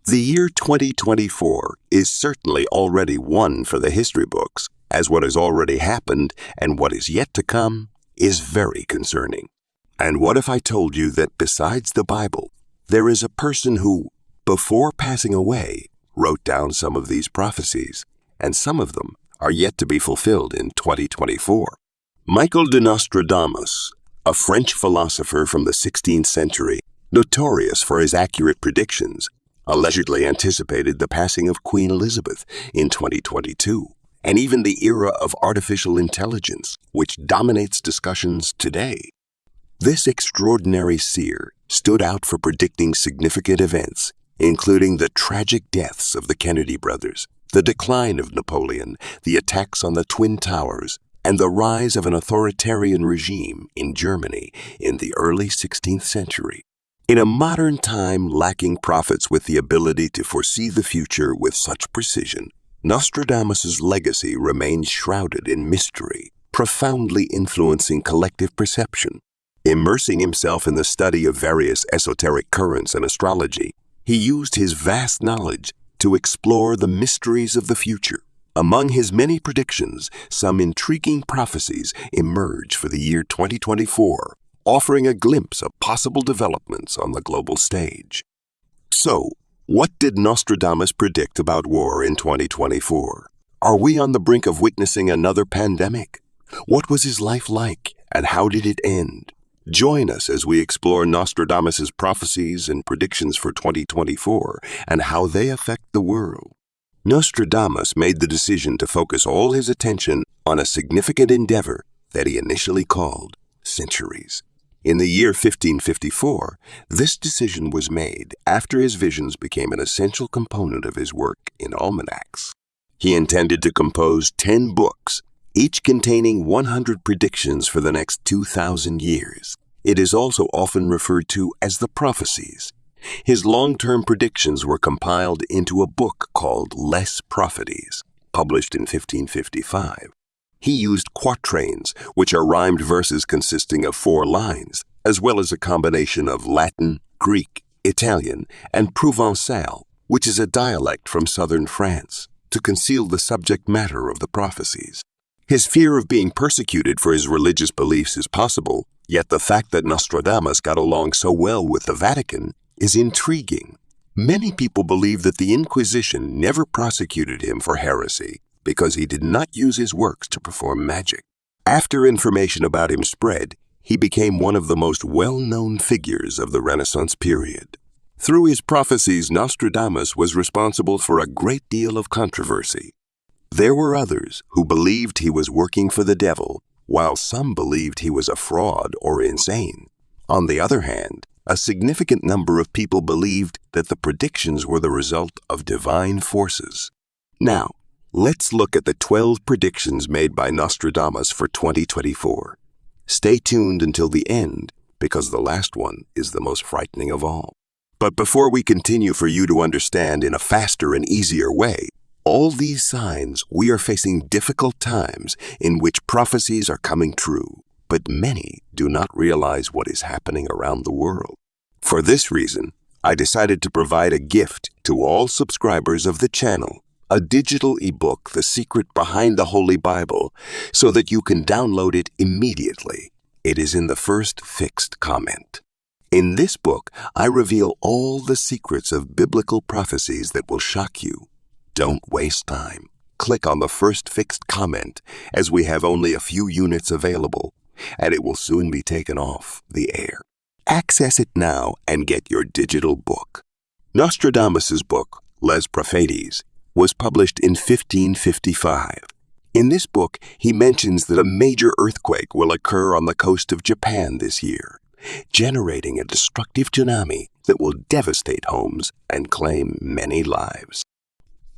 The year 2024 is certainly already one for the history books, as what has already happened and what is yet to come is very concerning. And what if I told you that besides the Bible, there is a person who, before passing away, wrote down some of these prophecies, and some of them are yet to be fulfilled in 2024. Michael de Nostradamus, a French philosopher from the 16th century, notorious for his accurate predictions, allegedly anticipated the passing of Queen Elizabeth in 2022, and even the era of artificial intelligence, which dominates discussions today. This extraordinary seer stood out for predicting significant events, including the tragic deaths of the Kennedy brothers, the decline of Napoleon, the attacks on the Twin Towers, and the rise of an authoritarian regime in Germany in the early 16th century. In a modern time lacking prophets with the ability to foresee the future with such precision, Nostradamus' legacy remains shrouded in mystery, profoundly influencing collective perception. Immersing himself in the study of various esoteric currents and astrology, he used his vast knowledge to explore the mysteries of the future. Among his many predictions, some intriguing prophecies emerge for the year 2024, offering a glimpse of possible developments on the global stage. So, what did Nostradamus predict about war in 2024? Are we on the brink of witnessing another pandemic? What was his life like, and how did it end? Join us as we explore Nostradamus' prophecies and predictions for 2024 and how they affect the world. Nostradamus made the decision to focus all his attention on a significant endeavor that he initially called centuries. In the year 1554, this decision was made after his visions became an essential component of his work in almanacs. He intended to compose 10 books, each containing 100 predictions for the next 2,000 years. It is also often referred to as the prophecies. His long-term predictions were compiled into a book called Les Prophéties, published in 1555. He used quatrains, which are rhymed verses consisting of 4 lines, as well as a combination of Latin, Greek, Italian, and Provençal, which is a dialect from southern France, to conceal the subject matter of the prophecies. His fear of being persecuted for his religious beliefs is possible, yet the fact that Nostradamus got along so well with the Vatican is intriguing. Many people believe that the Inquisition never prosecuted him for heresy, because he did not use his works to perform magic. After information about him spread, he became one of the most well-known figures of the Renaissance period. Through his prophecies, Nostradamus was responsible for a great deal of controversy. There were others who believed he was working for the devil, while some believed he was a fraud or insane. On the other hand, a significant number of people believed that the predictions were the result of divine forces. Now, let's look at the 12 predictions made by Nostradamus for 2024. Stay tuned until the end, because the last one is the most frightening of all. But before we continue for you to understand in a faster and easier way, all these signs, we are facing difficult times in which prophecies are coming true, but many do not realize what is happening around the world. For this reason, I decided to provide a gift to all subscribers of the channel, a digital ebook, The Secret Behind the Holy Bible, so that you can download it immediately. It is in the first fixed comment. In this book, I reveal all the secrets of biblical prophecies that will shock you. Don't waste time. Click on the first fixed comment, as we have only a few units available, and it will soon be taken off the air. Access it now and get your digital book. Nostradamus' book, Les Prophéties, was published in 1555. In this book, he mentions that a major earthquake will occur on the coast of Japan this year, generating a destructive tsunami that will devastate homes and claim many lives.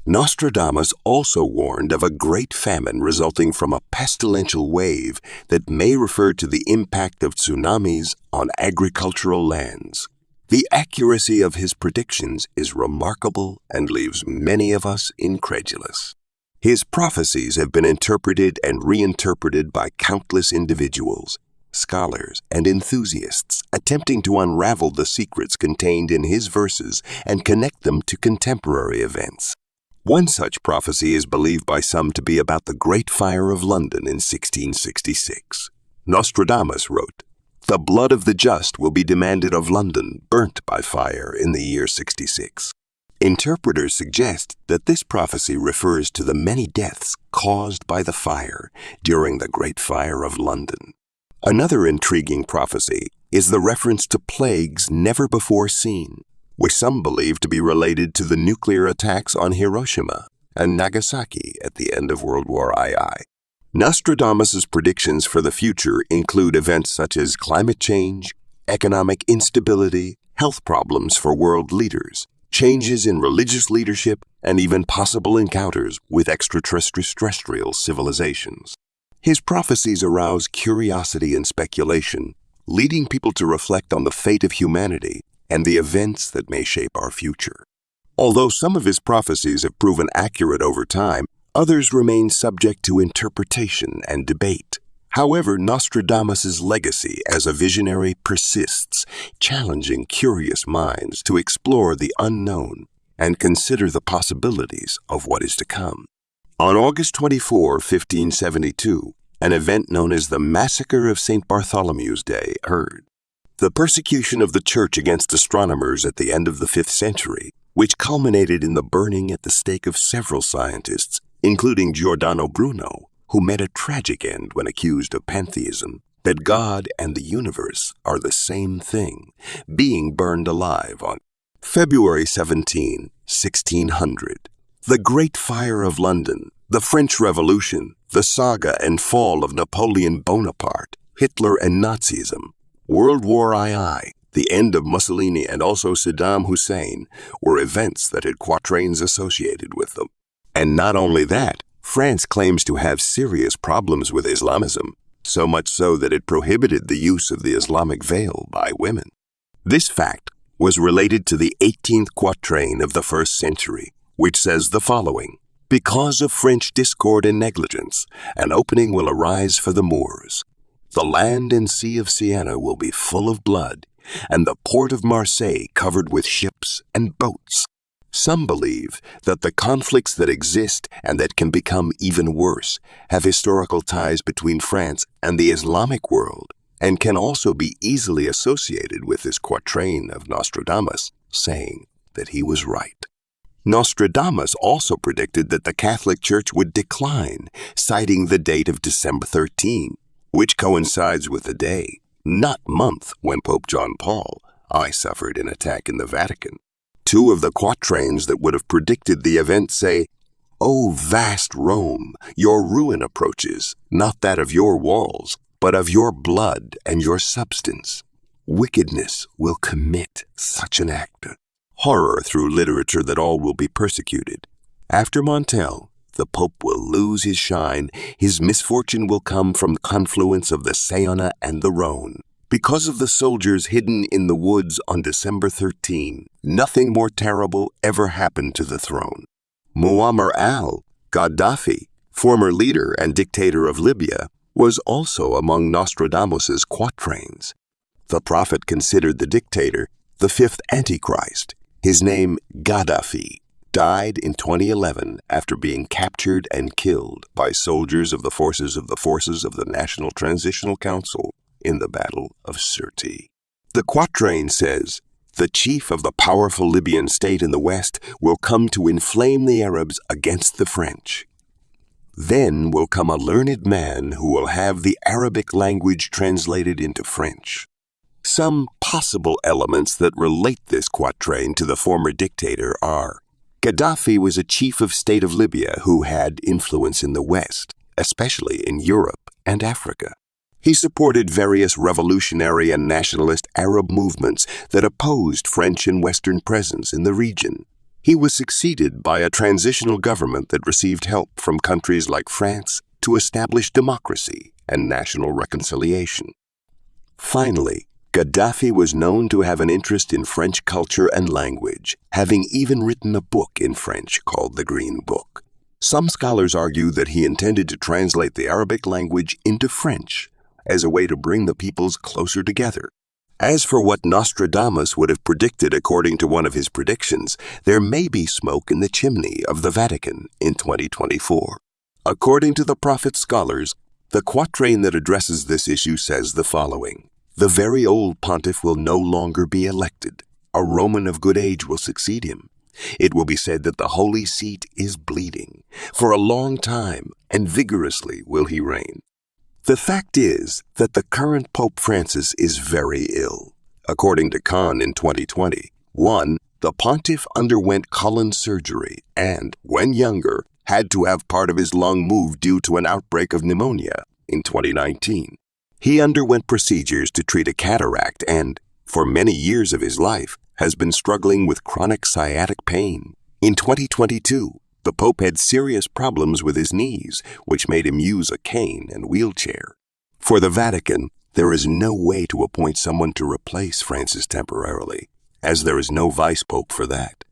Nostradamus also warned of a great famine resulting from a pestilential wave that may refer to the impact of tsunamis on agricultural lands. The accuracy of his predictions is remarkable and leaves many of us incredulous. His prophecies have been interpreted and reinterpreted by countless individuals, scholars, and enthusiasts attempting to unravel the secrets contained in his verses and connect them to contemporary events. One such prophecy is believed by some to be about the Great Fire of London in 1666. Nostradamus wrote, "The blood of the just will be demanded of London, burnt by fire in the year 66. Interpreters suggest that this prophecy refers to the many deaths caused by the fire during the Great Fire of London. Another intriguing prophecy is the reference to plagues never before seen, which some believe to be related to the nuclear attacks on Hiroshima and Nagasaki at the end of World War II. Nostradamus' predictions for the future include events such as climate change, economic instability, health problems for world leaders, changes in religious leadership, and even possible encounters with extraterrestrial civilizations. His prophecies arouse curiosity and speculation, leading people to reflect on the fate of humanity and the events that may shape our future. Although some of his prophecies have proven accurate over time, others remain subject to interpretation and debate. However, Nostradamus' legacy as a visionary persists, challenging curious minds to explore the unknown and consider the possibilities of what is to come. On August 24, 1572, an event known as the Massacre of St. Bartholomew's Day occurred. The persecution of the Church against astronomers at the end of the 5th century, which culminated in the burning at the stake of several scientists, including Giordano Bruno, who met a tragic end when accused of pantheism, that God and the universe are the same thing, being burned alive on February 17, 1600. The Great Fire of London, the French Revolution, the saga and fall of Napoleon Bonaparte, Hitler and Nazism, World War II, the end of Mussolini and also Saddam Hussein were events that had quatrains associated with them. And not only that, France claims to have serious problems with Islamism, so much so that it prohibited the use of the Islamic veil by women. This fact was related to the 18th quatrain of the 1st century, which says the following: "Because of French discord and negligence, an opening will arise for the Moors. The land and sea of Siena will be full of blood, and the port of Marseille covered with ships and boats." Some believe that the conflicts that exist and that can become even worse have historical ties between France and the Islamic world and can also be easily associated with this quatrain of Nostradamus, saying that he was right. Nostradamus also predicted that the Catholic Church would decline, citing the date of December 13, which coincides with the day, not month, when Pope John Paul I suffered an attack in the Vatican. Two of the quatrains that would have predicted the event say, "O vast Rome, your ruin approaches, not that of your walls, but of your blood and your substance. Wickedness will commit such an act. Horror through literature that all will be persecuted. After Montel, the Pope will lose his shine. His misfortune will come from the confluence of the Saona and the Rhone. Because of the soldiers hidden in the woods on December 13, nothing more terrible ever happened to the throne." Muammar al-Gaddafi, former leader and dictator of Libya, was also among Nostradamus's quatrains. The prophet considered the dictator the fifth Antichrist. His name, Gaddafi, died in 2011 after being captured and killed by soldiers of the forces of the National Transitional Council in the Battle of Sirte. The quatrain says, "The chief of the powerful Libyan state in the west will come to inflame the Arabs against the French. Then will come a learned man who will have the Arabic language translated into French." Some possible elements that relate this quatrain to the former dictator are: Gaddafi was a chief of state of Libya who had influence in the West, especially in Europe and Africa. He supported various revolutionary and nationalist Arab movements that opposed French and Western presence in the region. He was succeeded by a transitional government that received help from countries like France to establish democracy and national reconciliation. Finally, Gaddafi was known to have an interest in French culture and language, having even written a book in French called the Green Book. Some scholars argue that he intended to translate the Arabic language into French as a way to bring the peoples closer together. As for what Nostradamus would have predicted according to one of his predictions, there may be smoke in the chimney of the Vatican in 2024. According to the prophet scholars, the quatrain that addresses this issue says the following: "The very old pontiff will no longer be elected. A Roman of good age will succeed him. It will be said that the Holy Seat is bleeding. For a long time and vigorously will he reign." The fact is that the current Pope Francis is very ill. According to Khan in 2020, 1. The pontiff underwent colon surgery and, when younger, had to have part of his lung moved due to an outbreak of pneumonia in 2019. He underwent procedures to treat a cataract and, for many years of his life, has been struggling with chronic sciatic pain. In 2022, the Pope had serious problems with his knees, which made him use a cane and wheelchair. For the Vatican, there is no way to appoint someone to replace Francis temporarily, as there is no vice pope for that.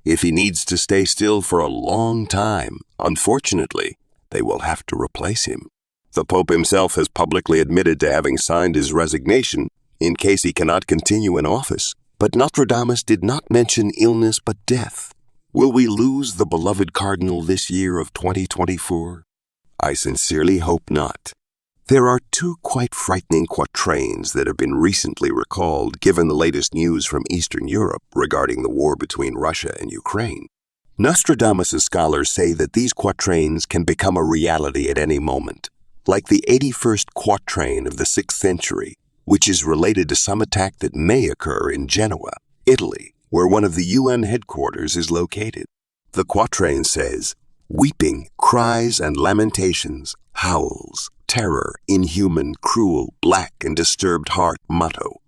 If he needs to stay still for a long time, unfortunately, they will have to replace him. The Pope himself has publicly admitted to having signed his resignation in case he cannot continue in office, but Nostradamus did not mention illness but death. Will we lose the beloved cardinal this year of 2024? I sincerely hope not. There are two quite frightening quatrains that have been recently recalled given the latest news from Eastern Europe regarding the war between Russia and Ukraine. Nostradamus' scholars say that these quatrains can become a reality at any moment, like the 81st quatrain of the 6th century, which is related to some attack that may occur in Genoa, Italy, where one of the UN headquarters is located. The quatrain says, "Weeping, cries and lamentations, howls, terror, inhuman, cruel, black and disturbed heart motto.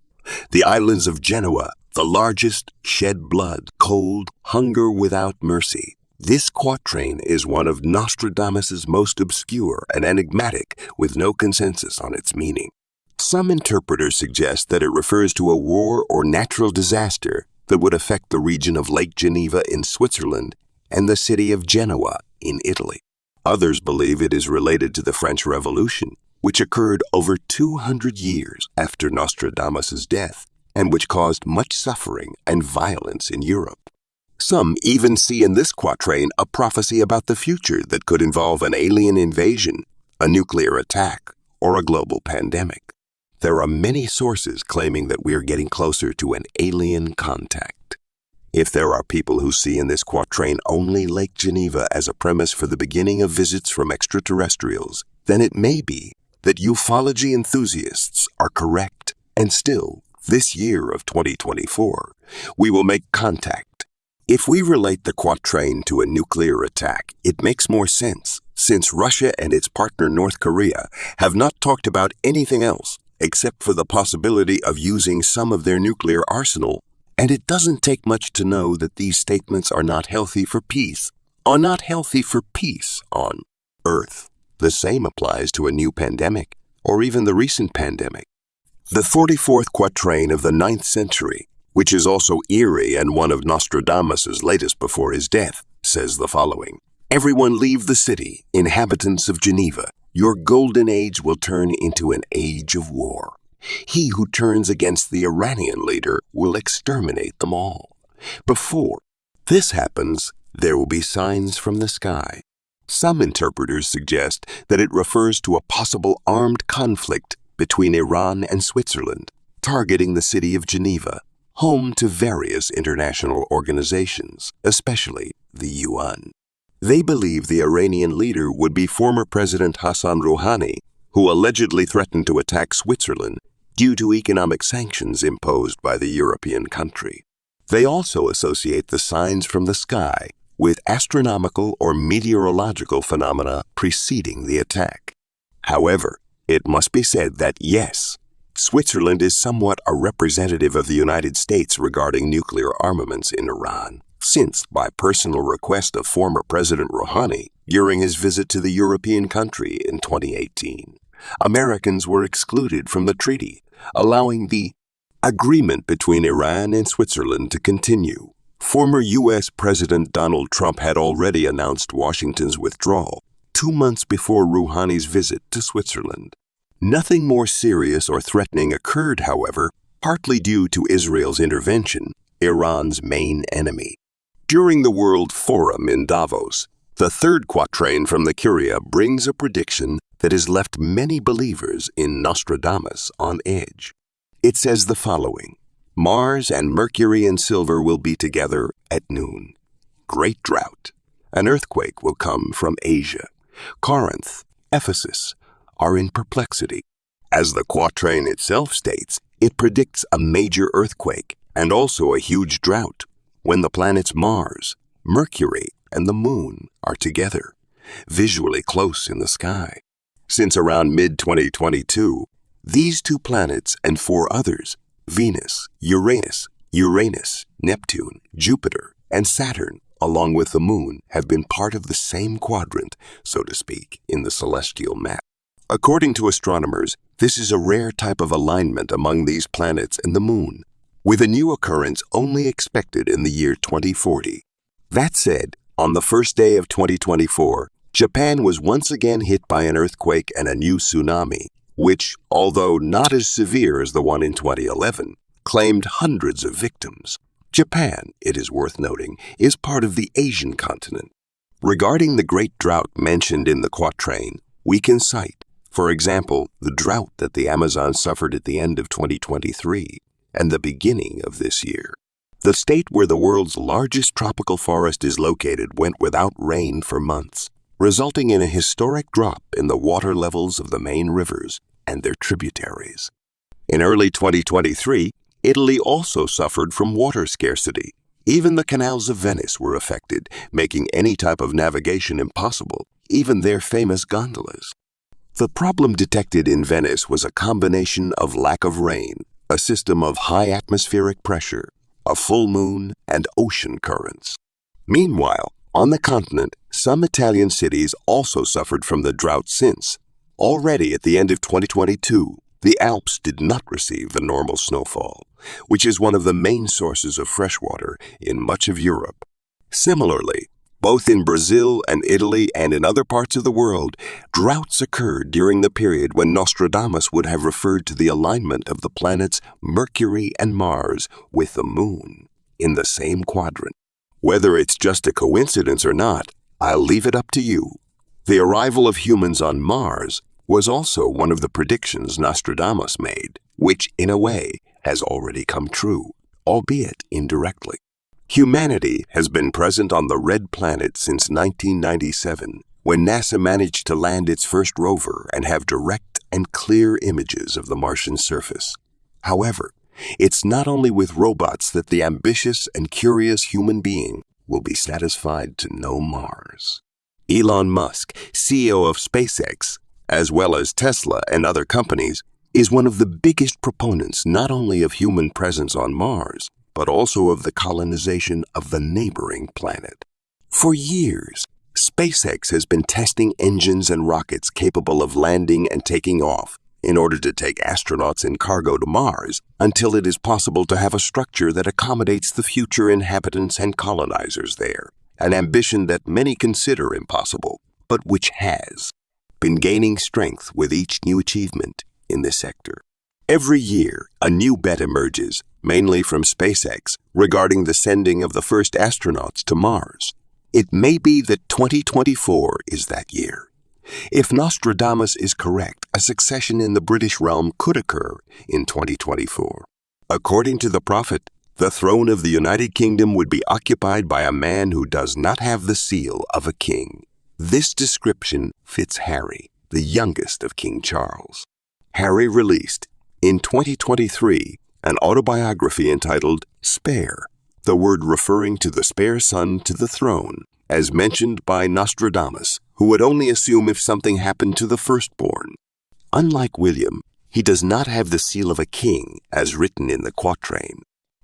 The islands of Genoa, the largest, shed blood, cold, hunger without mercy." This quatrain is one of Nostradamus' most obscure and enigmatic, with no consensus on its meaning. Some interpreters suggest that it refers to a war or natural disaster that would affect the region of Lake Geneva in Switzerland and the city of Genoa in Italy. Others believe it is related to the French Revolution, which occurred over 200 years after Nostradamus' death and which caused much suffering and violence in Europe. Some even see in this quatrain a prophecy about the future that could involve an alien invasion, a nuclear attack, or a global pandemic. There are many sources claiming that we are getting closer to an alien contact. If there are people who see in this quatrain only Lake Geneva as a premise for the beginning of visits from extraterrestrials, then it may be that ufology enthusiasts are correct, and still, this year of 2024, we will make contact. If we relate the quatrain to a nuclear attack, it makes more sense, since Russia and its partner North Korea have not talked about anything else except for the possibility of using some of their nuclear arsenal, and it doesn't take much to know that these statements are not healthy for peace, on Earth. The same applies to a new pandemic, or even the recent pandemic. The 44th quatrain of the 9th century, which is also eerie and one of Nostradamus' latest before his death, says the following: "Everyone leave the city, inhabitants of Geneva. Your golden age will turn into an age of war. He who turns against the Iranian leader will exterminate them all. Before this happens, there will be signs from the sky." Some interpreters suggest that it refers to a possible armed conflict between Iran and Switzerland, targeting the city of Geneva, home to various international organizations, especially the UN. They believe the Iranian leader would be former President Hassan Rouhani, who allegedly threatened to attack Switzerland due to economic sanctions imposed by the European country. They also associate the signs from the sky with astronomical or meteorological phenomena preceding the attack. However, it must be said that yes, Switzerland is somewhat a representative of the United States regarding nuclear armaments in Iran, since, by personal request of former President Rouhani during his visit to the European country in 2018, Americans were excluded from the treaty, allowing the agreement between Iran and Switzerland to continue. Former U.S. President Donald Trump had already announced Washington's withdrawal 2 months before Rouhani's visit to Switzerland. Nothing more serious or threatening occurred, however, partly due to Israel's intervention, Iran's main enemy. During the World Forum in Davos, the third quatrain from the Curia brings a prediction that has left many believers in Nostradamus on edge. It says the following: Mars and Mercury and silver will be together at noon. Great drought. An earthquake will come from Asia. Corinth, Ephesus are in perplexity. As the quatrain itself states, it predicts a major earthquake and also a huge drought when the planets Mars, Mercury, and the Moon are together, visually close in the sky. Since around mid-2022, these two planets and four others, Venus, Uranus, Neptune, Jupiter, and Saturn, along with the Moon, have been part of the same quadrant, so to speak, in the celestial map. According to astronomers, this is a rare type of alignment among these planets and the Moon, with a new occurrence only expected in the year 2040. That said, on the first day of 2024, Japan was once again hit by an earthquake and a new tsunami, which, although not as severe as the one in 2011, claimed hundreds of victims. Japan, it is worth noting, is part of the Asian continent. Regarding the great drought mentioned in the quatrain, we can cite, for example, the drought that the Amazon suffered at the end of 2023 and the beginning of this year. The state where the world's largest tropical forest is located went without rain for months, resulting in a historic drop in the water levels of the main rivers and their tributaries. In early 2023, Italy also suffered from water scarcity. Even the canals of Venice were affected, making any type of navigation impossible, even their famous gondolas. The problem detected in Venice was a combination of lack of rain, a system of high atmospheric pressure, a full moon, and ocean currents. Meanwhile, on the continent, some Italian cities also suffered from the drought since. Already at the end of 2022, the Alps did not receive the normal snowfall, which is one of the main sources of fresh water in much of Europe. Similarly, both in Brazil and Italy and in other parts of the world, droughts occurred during the period when Nostradamus would have referred to the alignment of the planets Mercury and Mars with the Moon in the same quadrant. Whether it's just a coincidence or not, I'll leave it up to you. The arrival of humans on Mars was also one of the predictions Nostradamus made, which, in a way, has already come true, albeit indirectly. Humanity has been present on the Red Planet since 1997, when NASA managed to land its first rover and have direct and clear images of the Martian surface. However, it's not only with robots that the ambitious and curious human being will be satisfied to know Mars. Elon Musk, CEO of SpaceX, as well as Tesla and other companies, is one of the biggest proponents not only of human presence on Mars, but also of the colonization of the neighboring planet. For years, SpaceX has been testing engines and rockets capable of landing and taking off in order to take astronauts and cargo to Mars until it is possible to have a structure that accommodates the future inhabitants and colonizers there, an ambition that many consider impossible, but which has been gaining strength with each new achievement in this sector. Every year, a new bet emerges, mainly from SpaceX, regarding the sending of the first astronauts to Mars. It may be that 2024 is that year. If Nostradamus is correct, a succession in the British realm could occur in 2024. According to the prophet, the throne of the United Kingdom would be occupied by a man who does not have the seal of a king. This description fits Harry, the youngest of King Charles. Harry released, in 2023, an autobiography entitled Spare, the word referring to the spare son to the throne, as mentioned by Nostradamus, who would only assume if something happened to the firstborn. Unlike William, he does not have the seal of a king, as written in the quatrain.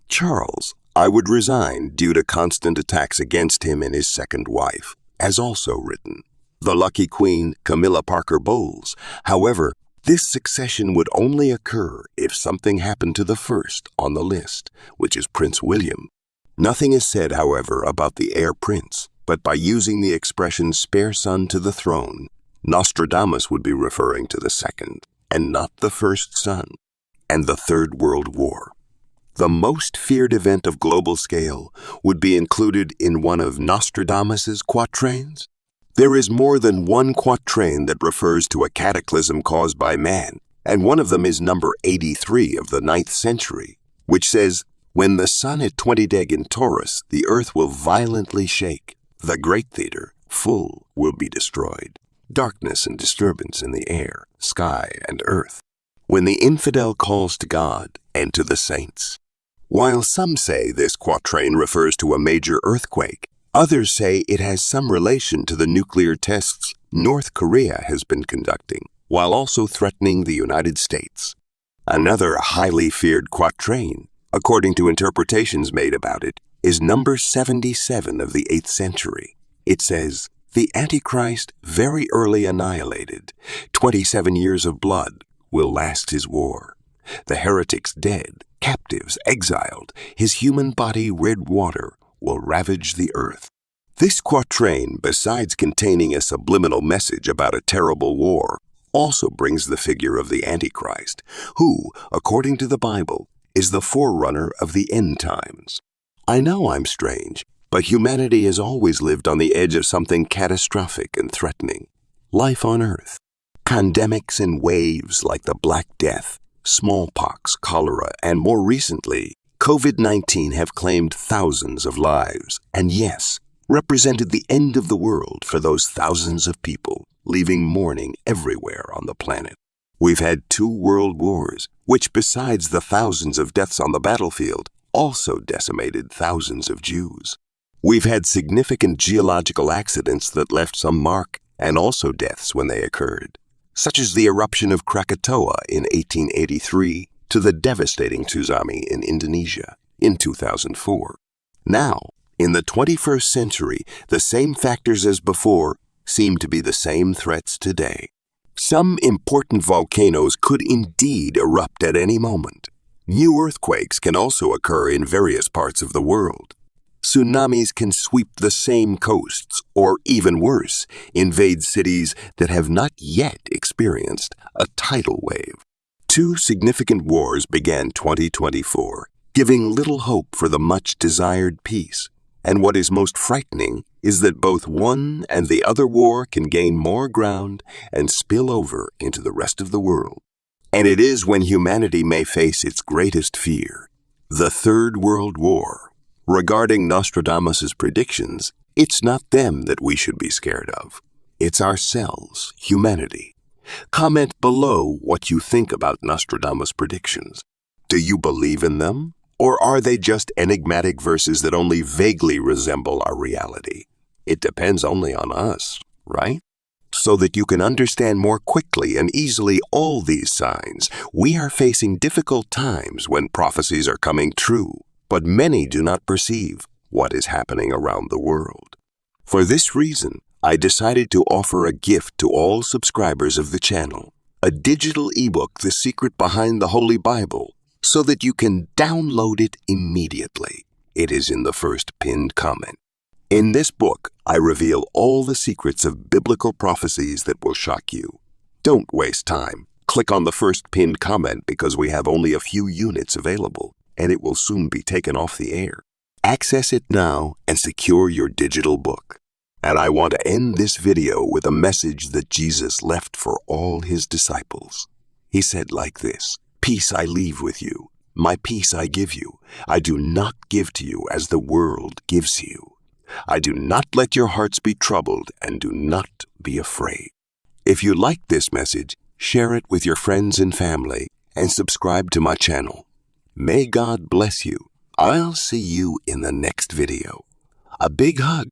Charles, I would resign due to constant attacks against him and his second wife, as also written. The lucky queen, Camilla Parker Bowles, however, this succession would only occur if something happened to the first on the list, which is Prince William. Nothing is said, however, about the heir prince, but by using the expression spare son to the throne, Nostradamus would be referring to the second. and not the first sun, and the Third World War. The most feared event of global scale would be included in one of Nostradamus's quatrains. There is more than one quatrain that refers to a cataclysm caused by man, and one of them is number 83 of the 9th century, which says, "When the sun at 20 deg in Taurus, the earth will violently shake. The great theater, full, will be destroyed. Darkness and disturbance in the air, sky, and earth. When the infidel calls to God and to the saints." While some say this quatrain refers to a major earthquake, others say it has some relation to the nuclear tests North Korea has been conducting, while also threatening the United States. Another highly feared quatrain, according to interpretations made about it, is number 77 of the 8th century. It says, "The Antichrist, very early annihilated, 27 years of blood will last his war. The heretics dead, captives exiled, his human body red water will ravage the earth." This quatrain, besides containing a subliminal message about a terrible war, also brings the figure of the Antichrist, who, according to the Bible, is the forerunner of the end times. I know I'm strange, but humanity has always lived on the edge of something catastrophic and threatening. Life on Earth. Pandemics and waves like the Black Death, smallpox, cholera, and more recently, COVID-19 have claimed thousands of lives, and yes, represented the end of the world for those thousands of people, leaving mourning everywhere on the planet. We've had 2 world wars, which besides the thousands of deaths on the battlefield, also decimated thousands of Jews. We've had significant geological accidents that left some mark and also deaths when they occurred, such as the eruption of Krakatoa in 1883 to the devastating tsunami in Indonesia in 2004. Now, in the 21st century, the same factors as before seem to be the same threats today. Some important volcanoes could indeed erupt at any moment. New earthquakes can also occur in various parts of the world. Tsunamis can sweep the same coasts, or even worse, invade cities that have not yet experienced a tidal wave. 2 significant wars began 2024, giving little hope for the much-desired peace. And what is most frightening is that both one and the other war can gain more ground and spill over into the rest of the world. And it is when humanity may face its greatest fear, the Third World War. Regarding Nostradamus's predictions, it's not them that we should be scared of. It's ourselves, humanity. Comment below what you think about Nostradamus' predictions. Do you believe in them? Or are they just enigmatic verses that only vaguely resemble our reality? It depends only on us, right? So that you can understand more quickly and easily all these signs, we are facing difficult times when prophecies are coming true, but many do not perceive what is happening around the world. For this reason, I decided to offer a gift to all subscribers of the channel, a digital ebook, The Secret Behind the Holy Bible, so that you can download it immediately. It is in the first pinned comment. In this book, I reveal all the secrets of biblical prophecies that will shock you. Don't waste time. Click on the first pinned comment because we have only a few units available, and it will soon be taken off the air. Access it now and secure your digital book. And I want to end this video with a message that Jesus left for all his disciples. He said like this, "Peace I leave with you, my peace I give you. I do not give to you as the world gives you. I do not let your hearts be troubled and do not be afraid." If you like this message, share it with your friends and family and subscribe to my channel. May God bless you. I'll see you in the next video. A big hug